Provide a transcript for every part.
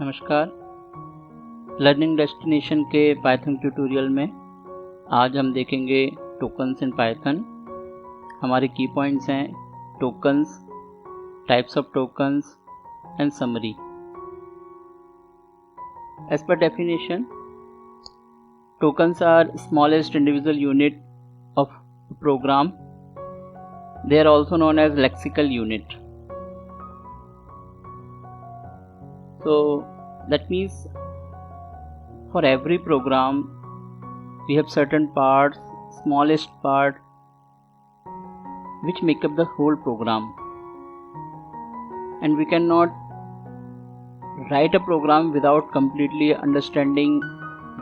नमस्कार। Learning destination के Python tutorial में आज हम देखेंगे टोकन्स इन पाइथन। हमारे की पॉइंट्स हैं tokens, types of tokens and summary. As पर definition, tokens are smallest individual unit of program. They are also known as lexical unit. So that means for every program we have certain parts, smallest part, which make up the whole program, and we cannot write a program without completely understanding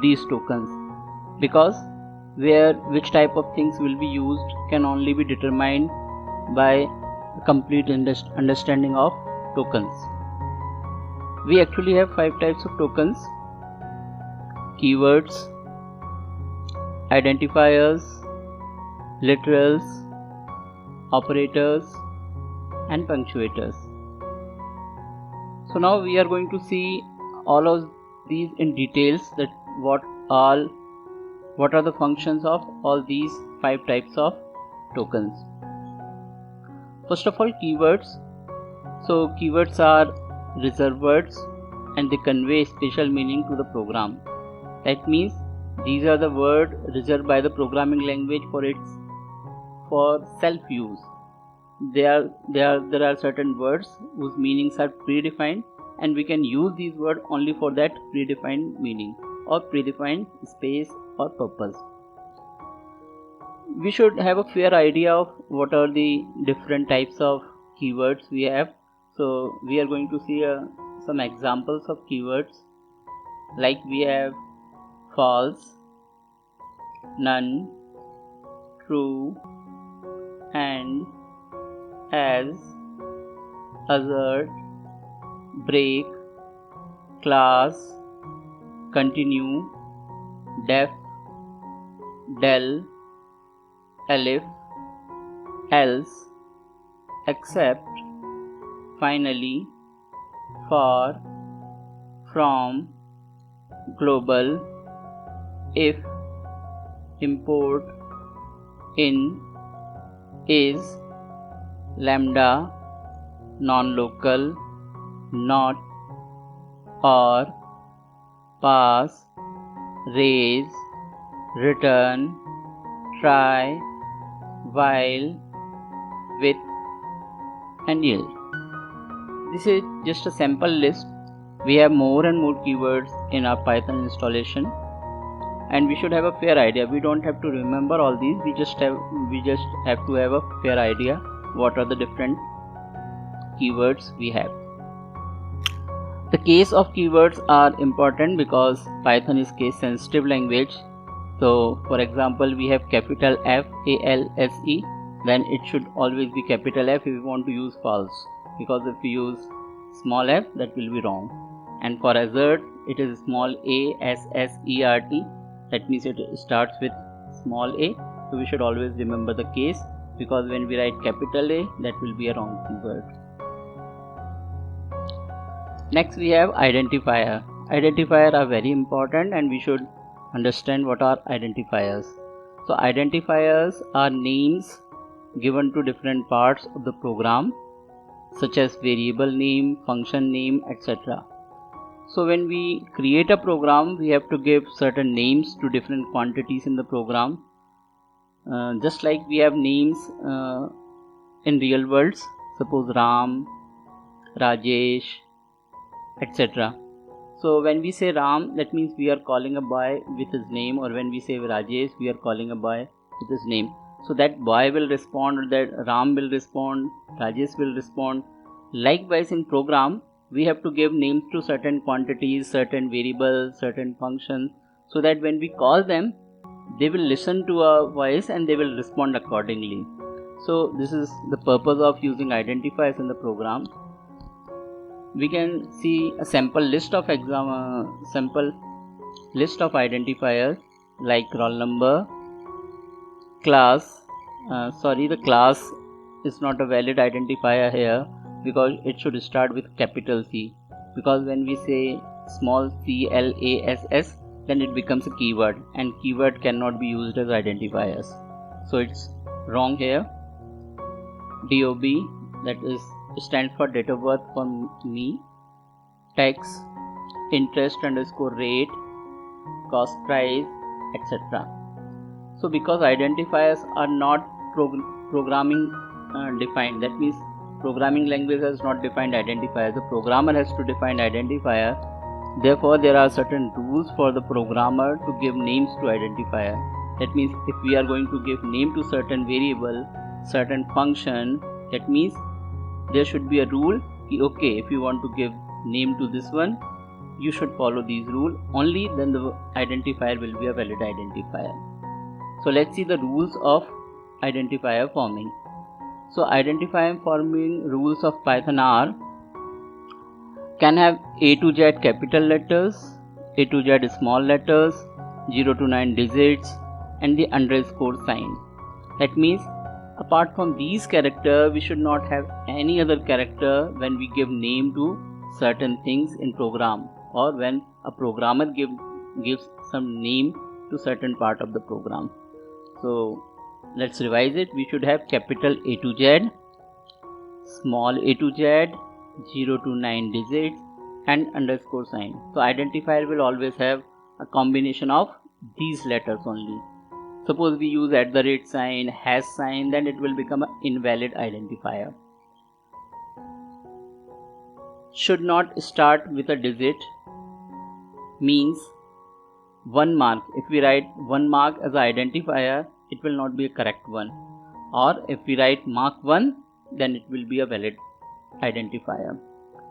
these tokens, because which type of things will be used can only be determined by a complete understanding of tokens. We actually have 5 types of tokens: keywords, identifiers, literals, operators and punctuators. So now we are going to see all of these in details, that what are the functions of all these 5 types of tokens. First of all, keywords. So keywords are reserved words and they convey special meaning to the program. That means these are the words reserved by the programming language for self-use. There are certain words whose meanings are predefined, and we can use these words only for that predefined meaning or predefined space or purpose. We should have a fair idea of what are the different types of keywords we have. So we are going to see some examples of keywords. Like we have false, none, true, and, as, assert, break, class, continue, def, del, elif, else, except, finally, for, from, global, if, import, in, is, lambda, non-local, not, or, pass, raise, return, try, while, with, and yield. This is just a sample list. We have more and more keywords in our Python installation, and we should have a fair idea. We don't have to remember all these. We just have to have a fair idea what are the different keywords we have. The case of keywords are important because Python is case sensitive language. So for example, we have capital F A L S E, then it should always be capital F if we want to use false, because if we use small f, that will be wrong. And for assert, it is small a s s e r t, that means it starts with small a. So we should always remember the case, because when we write capital A, that will be a wrong keyword. Next we have identifier. Identifier are very important, and we should understand what are identifiers. So identifiers are names given to different parts of the program, such as variable name, function name, etc. So when we create a program, we have to give certain names to different quantities in the program. Just like we have names in real worlds, suppose Ram, Rajesh, etc. So when we say Ram, that means we are calling a boy with his name, or when we say Rajesh, we are calling a boy with his name. So that boy will respond, or that Ram will respond, Rajesh will respond. Likewise, in program, we have to give names to certain quantities, certain variables, certain functions, so that when we call them, they will listen to our voice and they will respond accordingly. So this is the purpose of using identifiers in the program. We can see a sample list of identifiers like roll number, class. The class is not a valid identifier here because it should start with capital C. because when we say small CLASS, then it becomes a keyword, and keyword cannot be used as identifiers. So it's wrong here. DOB, that is stands for date of birth for me. Tax, interest underscore rate, cost price, etc. So because identifiers are not programming defined, that means programming language has not defined identifier. The programmer has to define identifier. Therefore, there are certain rules for the programmer to give names to identifier. That means if we are going to give name to certain variable, certain function, that means there should be a rule. Okay, if you want to give name to this one, you should follow these rules. Only then the identifier will be a valid identifier. So let's see the rules of identifier forming. So identifier forming rules of Python are: can have A to Z capital letters, A to Z small letters, 0 to 9 digits, and the underscore sign. That means apart from these characters, we should not have any other character when we give name to certain things in program, or when a programmer gives some name to certain part of the program. So let's revise it. We should have capital A to Z, small a to Z, 0 to 9 digits, and underscore sign. So identifier will always have a combination of these letters only. Suppose we use @ sign, hash sign, then it will become an invalid identifier. Should not start with a digit, means 1 mark. If we write 1 mark as an identifier, it will not be a correct one. Or if we write mark 1, then it will be a valid identifier.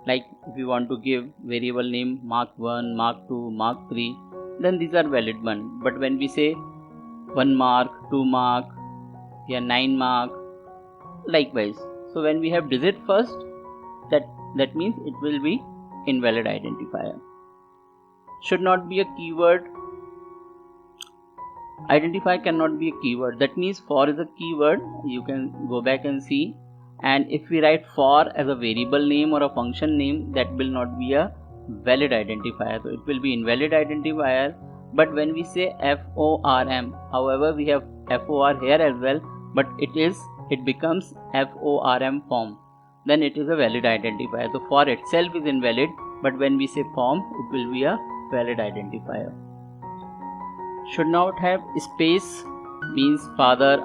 Like if we want to give variable name mark 1, mark 2, mark 3, then these are valid one. But when we say 1 mark, 2 mark, 9 mark, likewise. So when we have digit first, that means it will be invalid identifier. Should not be a keyword. Identifier cannot be a keyword. That means for is a keyword. You can go back and see. And if we write for as a variable name or a function name, that will not be a valid identifier. So it will be invalid identifier. But when we say FORM, however, we have FOR here as well, but it becomes FORM form. Then it is a valid identifier. So for itself is invalid, but when we say form, it will be a valid identifier. Should not have space, means father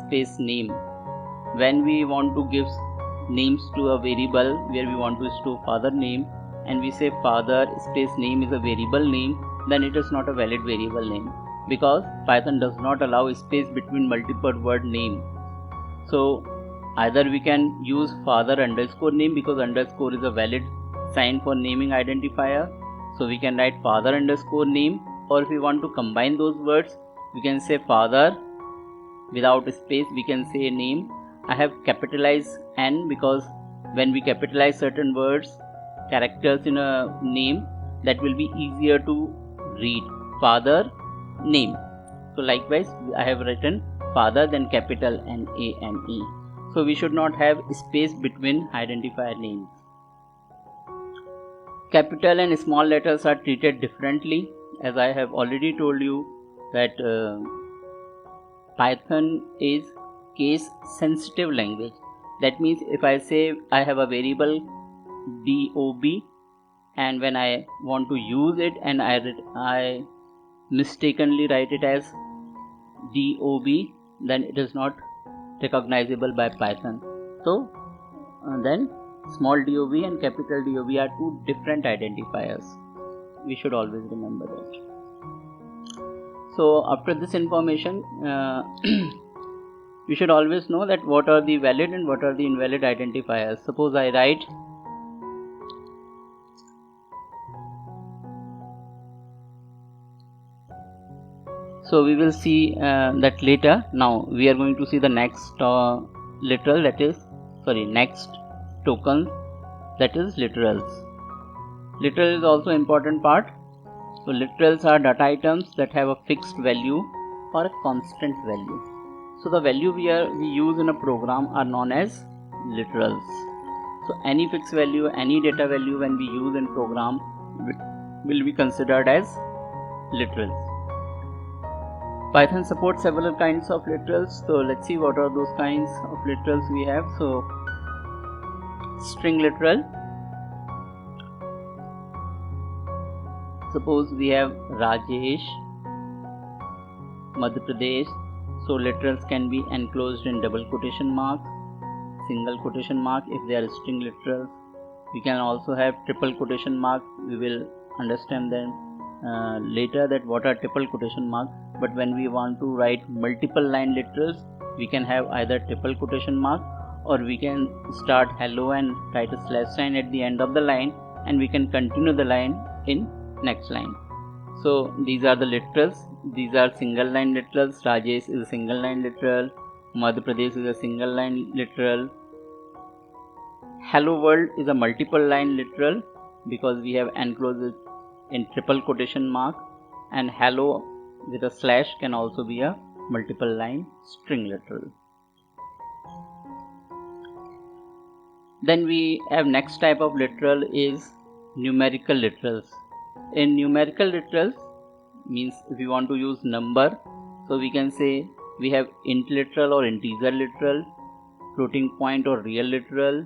space name. When we want to give names to a variable where we want to store father name, and we say father space name is a variable name, then it is not a valid variable name, because Python does not allow space between multiple word name. So either we can use father underscore name, because underscore is a valid sign for naming identifier. So we can write father underscore name, or if we want to combine those words, we can say father without space, we can say name. I have capitalized N because when we capitalize certain words, characters in a name, that will be easier to read. Father name. So likewise, I have written father, then capital NAME. So we should not have space between identifier names. Capital and small letters are treated differently, as I have already told you that Python is case sensitive language. That means if I say I have a variable DOB, and when I want to use it and I mistakenly write it as DOB, then it is not recognizable by Python. So then small dob and capital DOB are two different identifiers. We should always remember that. So after this information, we should always know that what are the valid and what are the invalid identifiers. Suppose I write so we will see that later. Now we are going to see the next literal, next token, that is literals. Literal is also important part. So literals are data items that have a fixed value or a constant value. So the value we use in a program are known as literals. So any fixed value, any data value when we use in program will be considered as literals. Python supports several kinds of literals. So let's see what are those kinds of literals we have. So string literal. Suppose we have Rajesh, Madhya Pradesh. So literals can be enclosed in double quotation marks, single quotation mark if they are string literals. We can also have triple quotation mark. We will understand them later that what are triple quotation mark. But when we want to write multiple line literals, we can have either triple quotation mark, or we can start hello and write a slash sign at the end of the line, and we can continue the line in next line. So these are the literals. These are single line literals. Rajesh is a single line literal. Madhya Pradesh is a single line literal. Hello world is a multiple line literal because we have enclosed it in triple quotation mark, and hello with a slash can also be a multiple line string literal. Then we have next type of literal is numerical literals. In numerical literals means if we want to use number, so we can say we have int literal or integer literal, floating point or real literal,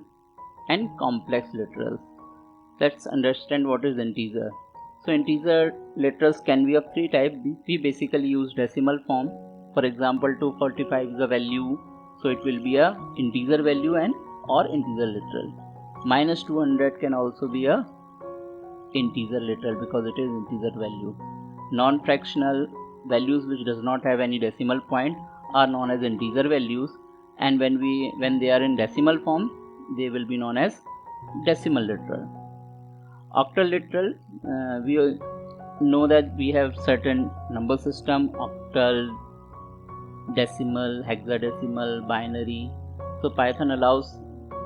and complex literals. Let's understand what is integer. So integer literals can be of three types. We basically use decimal form. For example, 245 is a value, so it will be a integer value and or integer literal. Minus 200 can also be a integer literal because it is integer value. Non-fractional values which does not have any decimal point are known as integer values, and when they are in decimal form, they will be known as decimal literal. Octal literal, we know that we have certain number system: octal, decimal, hexadecimal, binary. So Python allows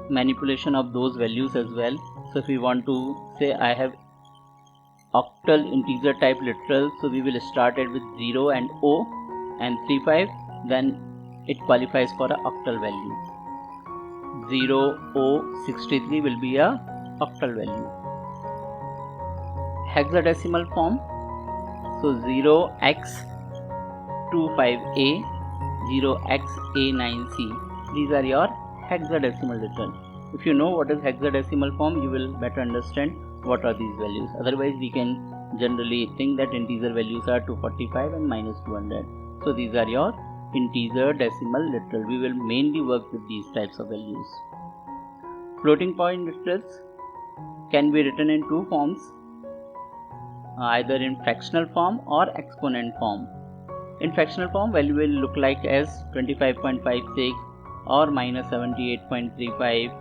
manipulation of those values as well. So if we want to say I have octal integer type literal, so we will start it with 0 and O and 35, then it qualifies for a octal value. 0O63 will be a octal value. Hexadecimal form, so 0x25A, 0xa9c, these are your hexadecimal literal. If you know what is hexadecimal form, you will better understand what are these values. Otherwise we can generally think that integer values are 245 and minus 200. So these are your integer decimal literal. We will mainly work with these types of values. Floating point literals can be written in two forms, either in fractional form or exponent form. In fractional form, value will look like as 25.56 or minus 78.35.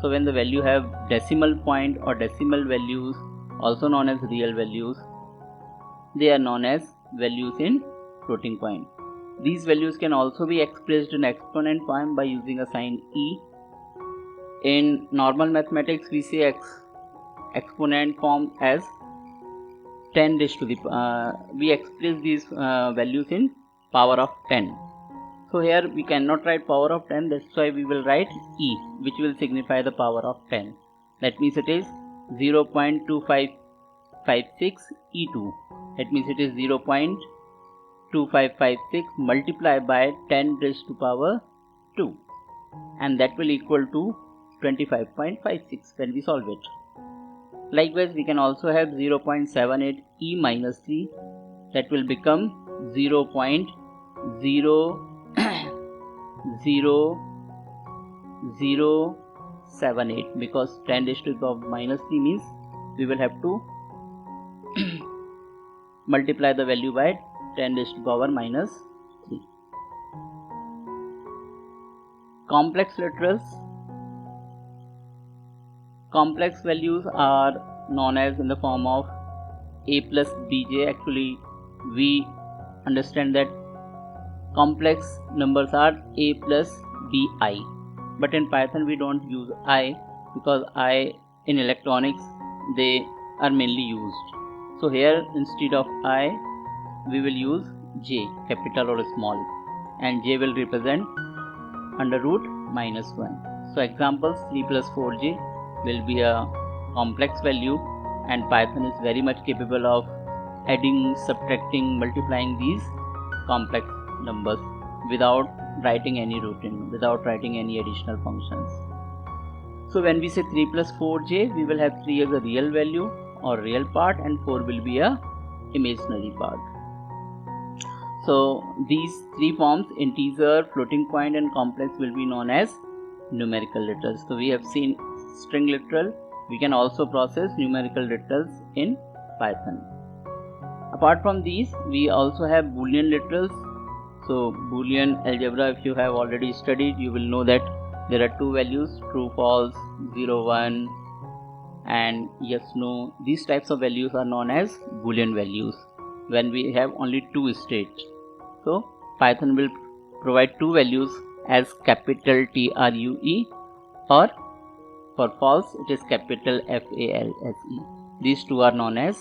So when the value have decimal point or decimal values, also known as real values, they are known as values in floating point. These values can also be expressed in exponent form by using a sign e. In normal mathematics, we say exponent form as 10 raised to the we express these values in power of 10. So here we cannot write power of 10, that's why we will write e, which will signify the power of 10. That means it is 0.2556 e2. That means it is 0.2556 multiplied by 10 raised to power 2, and that will equal to 25.56 when we solve it. Likewise, we can also have 0.78 e minus 3, that will become 0.00078, because 10 raised to the power minus 3 means we will have to multiply the value by 10 raised to power minus 3. Complex literals. Complex values are known as in the form of a plus bj. Actually, we understand that complex numbers are a plus bi, but in Python we don't use I, because I in electronics they are mainly used. So here instead of I we will use j, capital or small, and j will represent under root minus 1. So examples: 3 plus 4j, will be a complex value, and Python is very much capable of adding, subtracting, multiplying these complex numbers without writing any routine, without writing any additional functions. So when we say 3 plus 4j, we will have 3 as a real value or real part, and 4 will be a imaginary part. So these three forms, integer, floating point and complex, will be known as numerical literals. So we have seen string literal. We can also process numerical literals in Python. Apart from these, we also have Boolean literals. So Boolean algebra, if you have already studied, you will know that there are two values, true, false, 0, 1 and yes, no. These types of values are known as Boolean values when we have only two states. So Python will provide two values as capital TRUE, or for false it is capital FALSE. These two are known as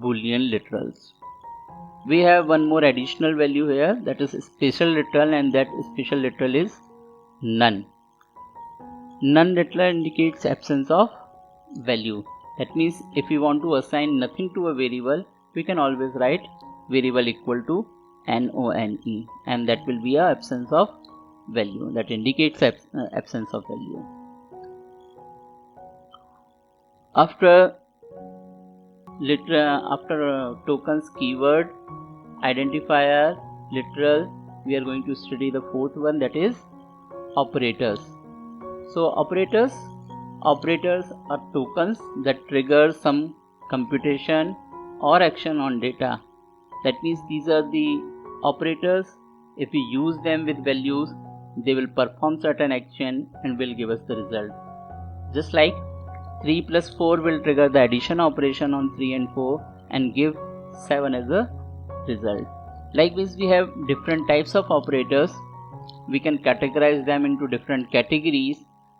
Boolean literals. We have one more additional value here, that is special literal, and that special literal is none. None literal indicates absence of value. That means if we want to assign nothing to a variable, we can always write variable equal to NONE, and that will be a absence of value, that indicates absence of value. After tokens, keyword, identifier, literal, we are going to study the fourth one, that is operators. So operators are tokens that trigger some computation or action on data. That means these are the operators. If we use them with values, they will perform certain action and will give us the result. Just like 3 plus 4 will trigger the addition operation on 3 and 4 and give 7 as a result. Likewise, we have different types of operators. We can categorize them into different categories.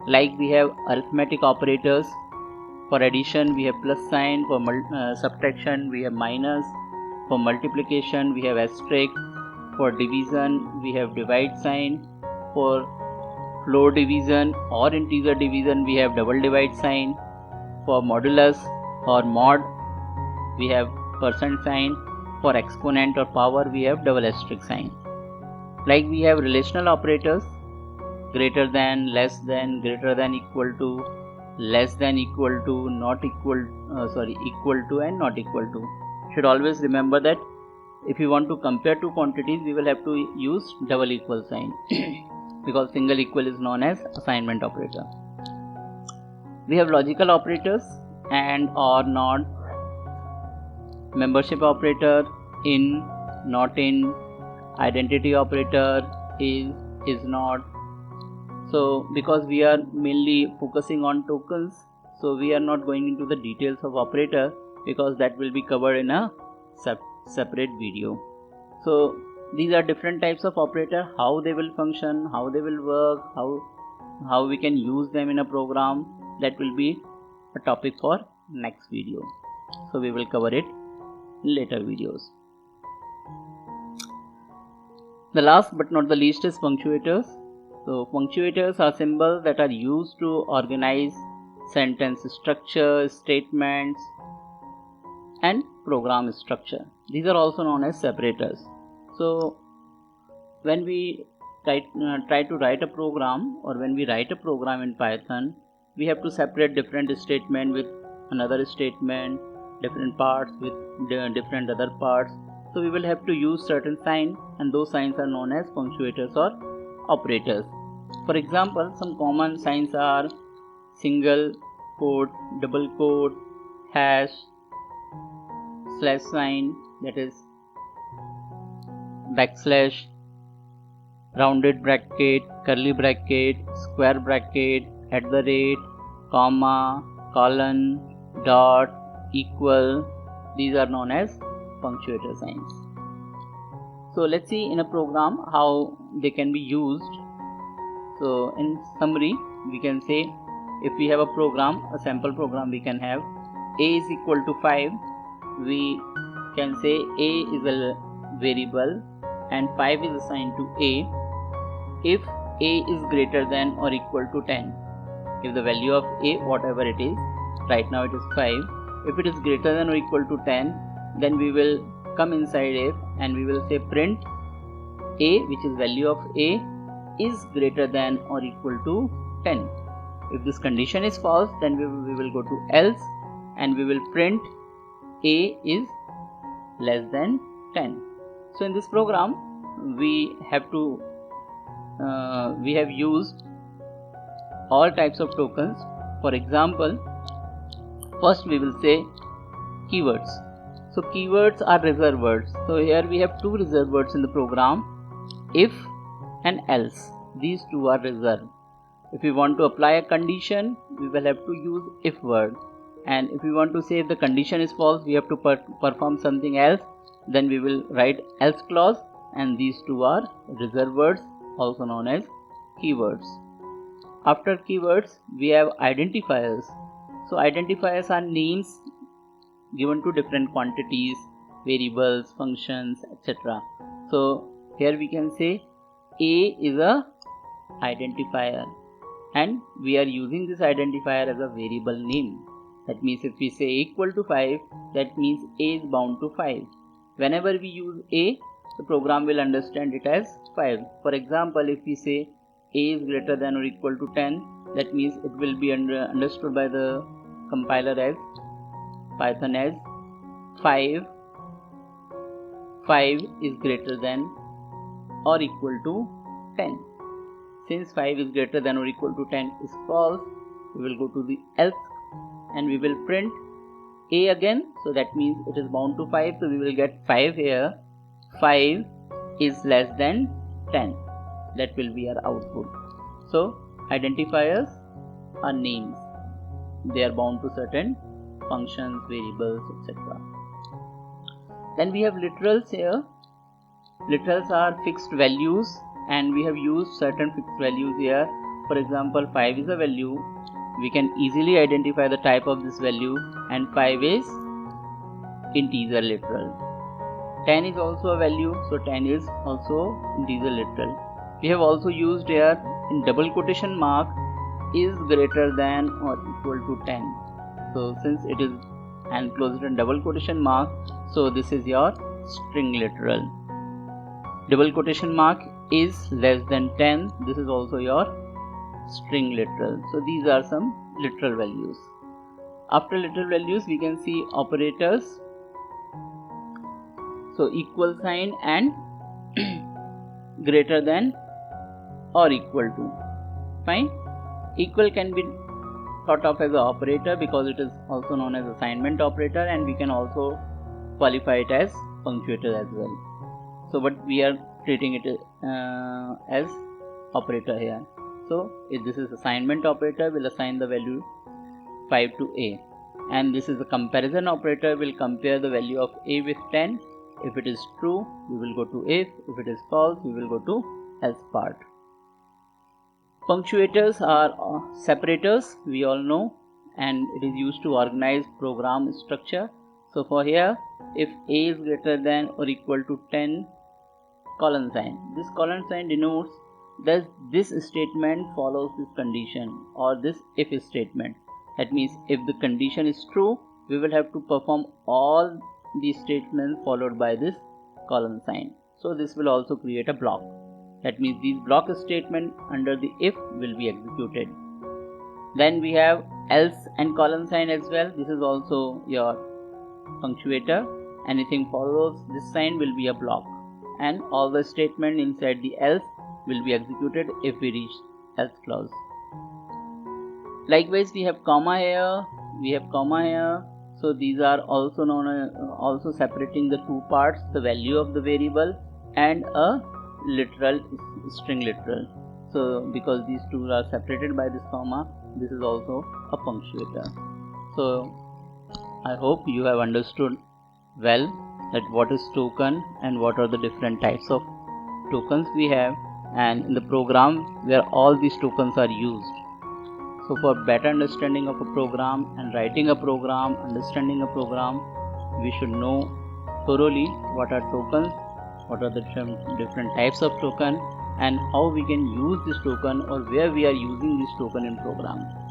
Like we have arithmetic operators. For addition we have plus sign, for subtraction we have minus, for multiplication we have asterisk, for division we have divide sign, for floor division or integer division we have double divide sign, for modulus or mod we have percent sign, for exponent or power we have double asterisk sign. Like we have relational operators, greater than, less than, greater than, equal to, less than, equal to, not equal, equal to and not equal to. Should always remember that if you want to compare two quantities, we will have to use double equal sign because single equal is known as assignment operator. We have logical operators, and, or, not, membership operator, in, not in, identity operator, is not. So because we are mainly focusing on tokens, so we are not going into the details of operator because that will be covered in a separate video. So these are different types of operator, how they will function, how they will work, how we can use them in a program. That will be a topic for next video. So we will cover it in later videos. The last but not the least is punctuators. So punctuators are symbols that are used to organize sentence structure, statements and program structure. These are also known as separators. So when we try to write a program, or when we write a program in Python, we have to separate different statement with another statement, different parts with different other parts. So we will have to use certain signs, and those signs are known as punctuators or operators. For example, some common signs are single quote, double quote, hash, slash sign, that is backslash, rounded bracket, curly bracket, square bracket, at the rate, comma, colon, dot, equal. These are known as punctuator signs. So let's see in a program how they can be used. So in summary, we can say if we have a program, a sample program, we can have a is equal to 5. We can say a is a variable and 5 is assigned to a if a is greater than or equal to 10. if the value of a, whatever it is, right now it is 5, if it is greater than or equal to 10, then we will come inside if and we will say print a, which is value of a, is greater than or equal to 10. If this condition is false, then we will go to else and we will print a is less than 10. So in this program we have used all types of tokens. For example, first we will say keywords. So keywords are reserved words. So here we have two reserved words in the program, if and else. These two are reserved. If we want to apply a condition, we will have to use if word, and if we want to say if the condition is false, we have to perform something else, then we will write else clause, and these two are reserved words, also known as keywords. After keywords we have identifiers. So identifiers are names given to different quantities, variables, functions, etc. So here we can say a is a identifier, and we are using this identifier as a variable name. That means if we say equal to 5, that means a is bound to 5. Whenever we use a, the program will understand it as 5. For example, if we say a is greater than or equal to 10, that means it will be understood by the compiler as Python as 5 is greater than or equal to 10. Since 5 is greater than or equal to 10 is false, we will go to the else and we will print a again. So that means it is bound to 5, so we will get 5 here. 5 is less than 10. That will be our output. So identifiers are names. They are bound to certain functions, variables, etc. Then we have literals here. Literals are fixed values, and we have used certain fixed values here. For example, 5 is a value. We can easily identify the type of this value, and 5 is integer literal. 10 is also a value, so 10 is also integer literal. We have also used here in double quotation mark is greater than or equal to 10. So since it is enclosed in double quotation mark, so this is your string literal. Double quotation mark is less than 10, this is also your string literal. So these are some literal values. After literal values we can see operators. So equal sign and greater than or equal to. Fine. Equal can be thought of as an operator because it is also known as assignment operator, and we can also qualify it as punctuator as well. So but we are treating it as operator here. So if this is assignment operator, will assign the value 5 to a, and this is a comparison operator, will compare the value of a with 10. If it is true, we will go to if it is false, we will go to else part. Punctuators are separators, we all know, and it is used to organize program structure. So for here, if a is greater than or equal to 10, colon sign. This colon sign denotes that this statement follows this condition or this if statement. That means if the condition is true, we will have to perform all these statements followed by this colon sign. So this will also create a block. That means these block statements under the if will be executed. Then we have else and colon sign as well. This is also your punctuator. Anything follows this sign will be a block, and all the statement inside the else will be executed if we reach else clause. Likewise, we have comma here, so these are also known as also separating the two parts, the value of the variable and a literal string literal. So because these two are separated by this comma, this is also a punctuator. So I hope you have understood well that what is token and what are the different types of tokens we have, and in the program where all these tokens are used. So for better understanding of a program and writing a program, understanding a program, we should know thoroughly what are tokens, what are the different types of token, and how we can use this token or where we are using this token in program.